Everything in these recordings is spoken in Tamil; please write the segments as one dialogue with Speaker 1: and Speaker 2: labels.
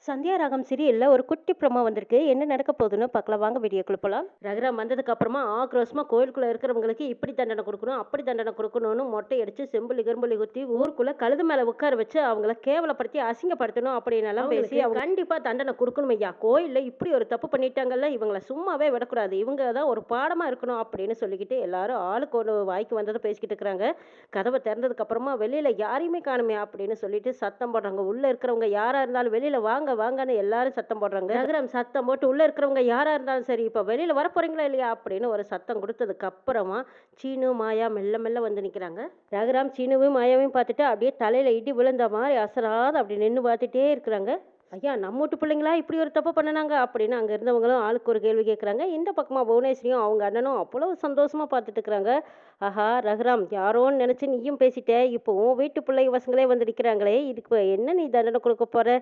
Speaker 1: சந்தியா ராகம் சீரியல்ல ஒரு குட்டி ப்ரோமோ வந்திருக்கு. என்ன நடக்க போகுதுன்னு பார்க்கலாம். வாங்க வீடியோக்குள்ள போலாம். ரகுராம் வந்ததுக்கு அப்புறமா ஆக்ரோஷமா கோயிலுக்குள்ள இருக்கிறவங்களுக்கு இப்படி தண்டனை கொடுக்கணும், அப்படி தண்டனை கொடுக்கணும்னு மொட்டை அடிச்சு செம்புலி கரும்புலி குத்தி ஊருக்குள்ள கழுது மேல உட்கார வச்சு அவங்கள கேவலப்படுத்தி அசிங்கப்படுத்தணும் அப்படின்னு எல்லாம் பேசி அவங்க கண்டிப்பா தண்டனை கொடுக்கணும் ஐயா. கோயில்ல இப்படி ஒரு தப்பு பண்ணிட்டாங்கல்ல, இவங்களை சும்மாவே விடக்கூடாது, இவங்க தான் ஒரு பாடமா இருக்கணும் அப்படின்னு சொல்லிக்கிட்டு எல்லாரும் ஆளுக்கு ஒரு வாய்க்கு வந்ததை பேசிக்கிட்டு இருக்கிறாங்க. கதவை திறந்ததுக்கு அப்புறமா வெளியில யாரையுமே காணுமே அப்படின்னு சொல்லிட்டு சத்தம் போடுறாங்க. உள்ள இருக்கிறவங்க யாரா இருந்தாலும் வெளியில வாங்க வாங்கன்னு எல்லாரும் சத்தம் போடுறாங்க. ரகுராம் சத்தம் போட்டு உள்ள இருக்கிறவங்க யாரா இருந்தாலும் சரி இப்ப வெளியில வர போறீங்களா இல்லையா அப்படின்னு ஒரு சத்தம் கொடுத்ததுக்கு அப்புறமா சீனு மாயா மெல்ல மெல்ல வந்து நிக்கிறாங்க. ரகுராம் சீனுவையும் மாயாவையும் பார்த்துட்டு அப்படியே தலையில இடி விழுந்த மாதிரி அசராத அப்படி நின்று பார்த்துட்டே இருக்கிறாங்க. ஐயா நம்ம வீட்டு பிள்ளைங்களா இப்படி ஒரு தப்பு பண்ணினாங்க அப்படின்னு அங்கே இருந்தவங்களும் ஆளுக்கு ஒரு கேள்வி கேட்குறாங்க. இந்த பக்கமாக புவனேஸ்வரியும் அவங்க அண்ணனும் அவ்வளோ சந்தோஷமா பார்த்துட்டு இருக்கிறாங்க. ஆஹா ரகுராம் யாரோன்னு நினச்சி நீயும் பேசிட்ட, இப்போ உன் வீட்டு பிள்ளை பசங்களே வந்து நிற்கிறாங்களே, இதுக்கு என்ன நீ தண்டனை கொடுக்க போற?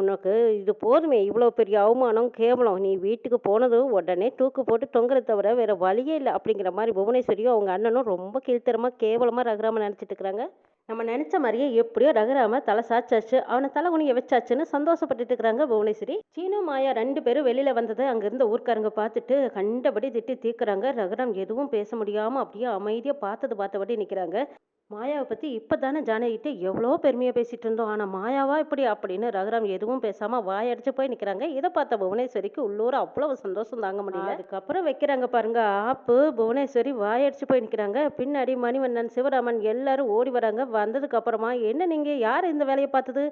Speaker 1: உனக்கு இது போதுமே, இவ்வளோ பெரிய அவமானம் கேவலம், நீ வீட்டுக்கு போனதும் உடனே தூக்கு போட்டு தொங்குறத தவிர வேற வழியே இல்லை அப்படிங்கிற மாதிரி புவனேஸ்வரியும் அவங்க அண்ணனும் ரொம்ப கீழ்த்தரமாக கேவலமாக ரகுராம நினச்சிட்டு இருக்கிறாங்க. நம்ம நினைச்ச மாதிரியே எப்படியோ ரகுராம தலை சாச்சாச்சு, அவனை தலை குனிய வச்சாச்சுன்னு சந்தோஷப்பட்டுட்டு இருக்கிறாங்க புவனேஸ்வரி. சீனு மாயா ரெண்டு பேரும் வெளியில வந்ததை அங்க இருந்த ஊர்க்காரங்க பார்த்துட்டு கண்டபடி திட்டி தீர்க்குறாங்க. ரகுராம் எதுவும் பேச முடியாம அப்படியே அமைதியா பார்த்தபடி நிக்கிறாங்க. மாயாவை பத்தி இப்பதானே ஜானகிட்ட எவ்வளோ பெருமையா பேசிட்டு இருந்தோம், ஆனா மாயாவா இப்படி அப்படின்னு ரகுராம் எதுவும் பேசாம வாயடிச்சு போய் நிக்கிறாங்க. இதை பார்த்த புவனேஸ்வரிக்கு உள்ளூர அவ்வளவு சந்தோஷம் தாங்க முடியல. அதுக்கப்புறம் வைக்கிறாங்க பாருங்க ஆப்பு, புவனேஸ்வரி வாயடிச்சு போய் நிக்கிறாங்க. பின்னாடி மணிவண்ணன் சிவராமன் எல்லாரும் ஓடி வராங்க. வந்ததுக்கு அப்புறமா என்ன நீங்க யார் இந்த வேலையை பார்த்தது?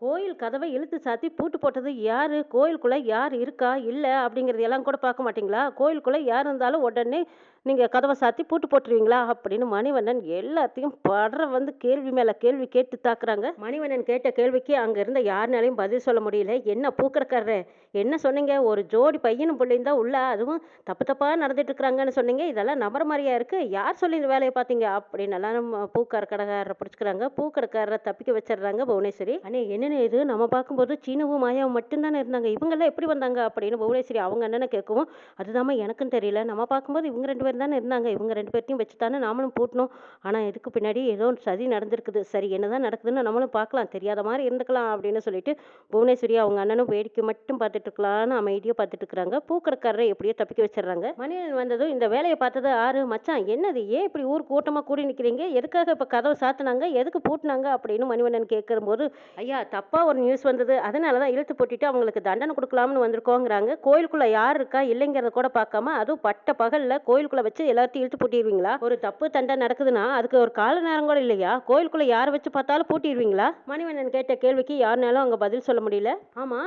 Speaker 1: கோயில் கதவை இழுத்து சாத்தி பூட்டு போட்டது யாரு? கோயிலுக்குள்ள யார் இருக்கா இல்ல அப்படிங்கறது எல்லாம் கூட பார்க்க மாட்டீங்களா? கோயிலுக்குள்ள யார் இருந்தாலும் உடனே நீங்க கதவை சாத்தி பூட்டு போட்டுருவீங்களா அப்படின்னு மணிவண்ணன் எல்லாத்தையும் படுற வந்து கேள்வி மேல கேள்வி கேட்டு தாக்குறாங்க. மணிவண்ணன் கேட்ட கேள்விக்கு அங்க இருந்த யாருனாலையும் பதில் சொல்ல முடியல. என்ன பூக்கறக்காரரே, என்ன சொன்னீங்க? ஒரு ஜோடி பையனும் பிள்ளையும் தான் உள்ள, அதுவும் தப்பு தப்பா நடந்துட்டு இருக்கிறாங்கன்னு சொன்னீங்க. இதெல்லாம் நம்புற மாதிரியா இருக்கு? யார் சொல்லி இந்த வேலையை பார்த்தீங்க அப்படின்னு எல்லாம் பூக்கார கடைக்காரரை பிடிச்சிக்கிறாங்க. பூக்கடைக்காரரை தப்பிக்க வச்சிடுறாங்க புவனேஸ்வரி. அண்ணே என்னன்னு இது, நம்ம பார்க்கும்போது சீனுவும் மாயாவும் மட்டும்தானே இருந்தாங்க, இவங்கெல்லாம் எப்படி வந்தாங்க அப்படின்னு புவனேஸ்வரி அவங்க அண்ணனை கேட்கவும், அதுதாம்மா எனக்கும் தெரியல, நம்ம பார்க்கும்போது இவங்க ரெண்டு பேரும் தானே இருந்தாங்க, இவங்க ரெண்டு பேர்த்தையும் வச்சு தானே நாமளும் பூட்டணும். ஆனால் இதுக்கு பின்னாடி ஏதோ ஒரு சதி நடந்திருக்குது, சரி என்னதான் நடக்குதுன்னு நம்மளும் பார்க்கலாம், தெரியாத மாதிரி இருந்துக்கலாம் அப்படின்னு சொல்லிட்டு புவனேஸ்வரி அவங்க அண்ணனும் வேடிக்கை மட்டும் பார்த்துட்டு இருக்கலாம்னு அமைதியாக பார்த்துட்டு இருக்கிறாங்க. பூக்கடைக்காரரை எப்படியோ தப்பிக்க வச்சிடுறாங்க. மணியன் வந்ததும் இந்த வேலையை பார்த்தது ஆறு மச்சான், என்னது ஏன் இப்படி ஊர் கூட்டமாக கூடி நிற்கிறீங்க, எதுக்காக இப்போ கதவை சாத்தினாங்க, எதுக்கு பூட்டினாங்க அப்படின்னு மணிவண்ணன் கேட்கும்போது, ஐயா தப்பா ஒரு நியூஸ் வந்தது, அதனால தான் இழுத்து போட்டுட்டு அவங்களுக்கு தண்டனை கொடுக்கலாம்னு வந்திருக்கோங்கிறாங்க. கோயிலுக்குள்ள யார் இருக்கா இல்லைங்கிறத கூட பார்க்காம அதுவும் பட்ட பகல்ல கோயிலுக்குள்ள வச்சு எல்லாத்தையும் இழுத்து பூட்டிடுவீங்களா? ஒரு தப்பு தண்டனை நடக்குதுன்னா அதுக்கு ஒரு கால நேரம் கூட இல்லையா? கோயிலுக்குள்ள யாரை வச்சு பார்த்தாலும் பூட்டிடுவீங்களா? மணிவண்ணன் கேட்ட கேள்விக்கு யாருனாலும் அங்க பதில் சொல்ல முடியல. ஆமா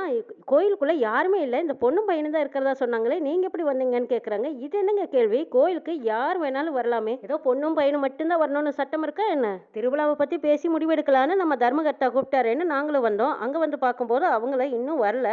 Speaker 1: கோயிலுக்குள்ள யாருமே இல்லை, இந்த பொண்ணும் பையனும் தான் இருக்கிறதா சொன்னாங்களே, நீங்க எப்படி வந்தீங்கன்னு கேக்குறாங்க. இது என்னங்க கேள்வி? கோயிலுக்கு யார் வேணாலும் வரலாமே, ஏதோ பொண்ணும் பையனும் மட்டும்தான் வரணும்னு சட்டம் இருக்கா என்ன? திருவிழாவை பத்தி பேசி முடிவெடுக்கலான்னு நம்ம தர்மகர்த்தா கூப்பிட்டாருன்னு நாங்களும் வந்தோம். அங்க வந்து பார்க்கும்போது அவங்கள இன்னும் வரல.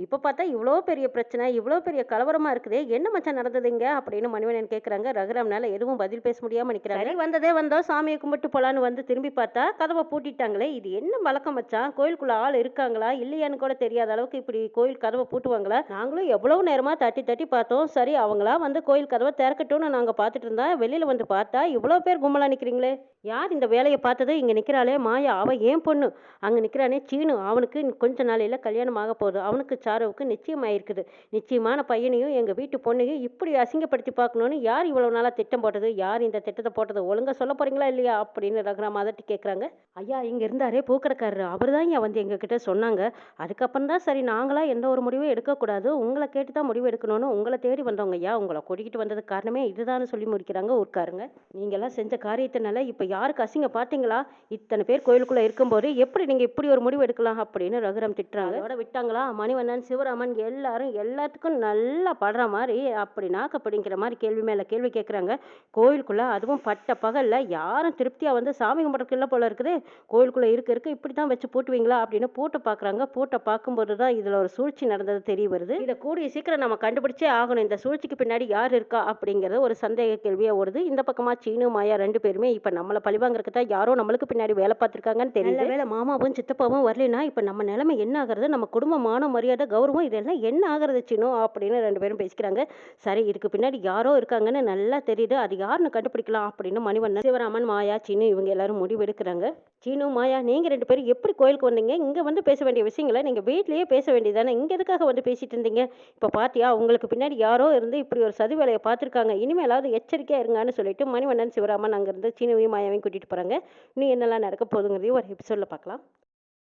Speaker 1: இப்ப பார்த்தா இவ்வளோ பெரிய பிரச்சனை, இவ்வளோ பெரிய கலவரமா இருக்குதே, என்ன மச்சான் நடந்ததுங்க அப்படின்னு மணிவண்ணன் கேட்குறாங்க. ரகுராம்னால எதுவும் பதில் பேச முடியாம நிற்கிறாங்க. சரி வந்ததே வந்தோம், சாமியை கும்பிட்டு போலான்னு வந்து திரும்பி பார்த்தா கதவை பூட்டிட்டாங்களே, இது என்ன வழக்கம் மச்சான்? கோயிலுக்குள்ள ஆள் இருக்காங்களா இல்லையான்னு கூட தெரியாத அளவுக்கு இப்படி கோயில் கதவை பூட்டுவாங்களா? நாங்களும் எவ்வளவு நேரமா தட்டி தட்டி பார்த்தோம், சரி அவங்களா வந்து கோயில் கதவை திறக்கட்டும்னு நாங்க பார்த்துட்டு இருந்தா வெளியில வந்து பார்த்தா இவ்வளோ பேர் கும்பலா நிற்கிறீங்களே, யார் இந்த வேலையை பார்த்தது? இங்க நிற்கிறாளே மாயா, அவ ஏன் பொண்ணு, அங்க நிற்கிறானே சீனு, அவனுக்கு கொஞ்ச நாளையில கல்யாணம் ஆக போகுது, அவனுக்கு சாருவுக்கு நிச்சயம் ஆயிருக்குது, நிச்சயமான பையனையும் எங்க வீட்டு பொண்ணையும் இப்படி அசிங்கப்படுத்தி பார்க்கணும்னு யார் இவ்வளவு நாளா திட்டம் போட்டது, யார் இந்த திட்டத்தை போட்டது, ஒழுங்கா சொல்ல போறீங்களா இல்லையா அப்படின்னு ரகுராம் அதட்டி கேட்குறாங்க. ஐயா இங்க இருந்தாரே பூக்கடைக்காரரு, அவர் தான் வந்து எங்க கிட்ட சொன்னாங்க. அதுக்கப்புறம் தான் சரி நாங்களா எந்த ஒரு முடிவும் எடுக்கக்கூடாது, உங்களை கேட்டு தான் முடிவு எடுக்கணும்னு உங்களை தேடி வந்தவங்க ஐயா, உங்களை கூட்டிகிட்டு வந்ததுக்கு காரணமே இதுதான் சொல்லி முடிக்கிறாங்க ஊர்க்காருங்க. நீங்கெல்லாம் செஞ்ச காரியத்தினால இப்ப யாருக்கு அசிங்க பார்த்தீங்களா? இத்தனை பேர் கோயிலுக்குள்ள இருக்கும்போது எப்படி நீங்க இப்படி ஒரு முடிவு எடுக்கலாம் அப்படின்னு ரகுராம் திட்டுறாங்க. அதோட விட்டாங்களா? மணிவண்ணன் சிவராமன் எல்லாரும் எல்லாத்துக்கும் நல்லா படுற மாதிரி அப்படி நாக்கப்படுங்கிற மாதிரி கேள்வி மேல கேள்வி கேட்குறாங்க. கோயிலுக்குள்ள அதுவும் பட்ட பகல்ல யாரும் திருப்தியா வந்து சாமி கும்பிட்றதுக்கு இல்லை போல இருக்குது, கோயிலுக்குள்ள இருக்க இப்படி தான் வச்சு பூட்டுவீங்களா அப்படின்னு பூட்டை பார்க்குறாங்க. பூட்டை பார்க்கும்போது தான் இதுல ஒரு சூழ்ச்சி நடந்தது தெரிய வருது. இதை கூடிய சீக்கிரம் நம்ம கண்டுபிடிச்சே ஆகணும், இந்த சூழ்ச்சிக்கு பின்னாடி யார் இருக்கா அப்படிங்கிறது ஒரு சந்தேக கேள்வியா ஓடுது. இந்த பக்கமா சீனு மாயா ரெண்டு பேருமே இப்ப நம்மளை பழிவாங்கிறதுக்கு தான் யாரோ நம்மளுக்கு பின்னாடி வேலை பார்த்துருக்காங்கன்னு தெரியல. வேலை மாமாவும் சித்தப்பாவும் வரலைன்னா இப்போ நம்ம நிலைமை என்ன ஆகுறது, நம்ம குடும்பம் மான மரியாதை கௌரவம் இதெல்லாம் என்ன ஆகுறது சின்னு அப்படின்னு 2 பேரும் பேசிக்கிறாங்க. சரி இதுக்கு பின்னாடி யாரோ இருக்காங்கன்னு நல்லா தெரியுது, அது யாருன்னு கண்டுபிடிக்கலாம் அப்படின்னு மணிவண்ணன், சிவராமன், மாயா, சீனு இவங்க எல்லாரும் முடிவெடுக்கிறாங்க. சீனு, மாயா நீங்க 2 பேரும் எப்படி கோயிலுக்கு வந்தீங்க? இங்க வந்து பேச வேண்டிய விஷயங்கள நீங்க வீட்லயே பேச வேண்டியதுதானே, இங்க எதுக்காக வந்து பேசிட்டு இருந்தீங்க? இப்ப பாத்தியா உங்களுக்கு பின்னாடி யாரோ இருந்து இப்படி ஒரு சதி வேலைய பார்த்துருக்காங்க, இனிமேலாவது எச்சரிக்கையா இருங்கன்னு சொல்லிட்டு மணிவண்ணன், சிவராமன் அங்கிருந்து சீனுவையும் மாயாவையும் கூட்டிட்டு போறாங்க. இன்னும் என்னெல்லாம் நடக்க போகுதுங்கிறதையும் ஒரு எபிசோட்ல பார்க்கலாம்.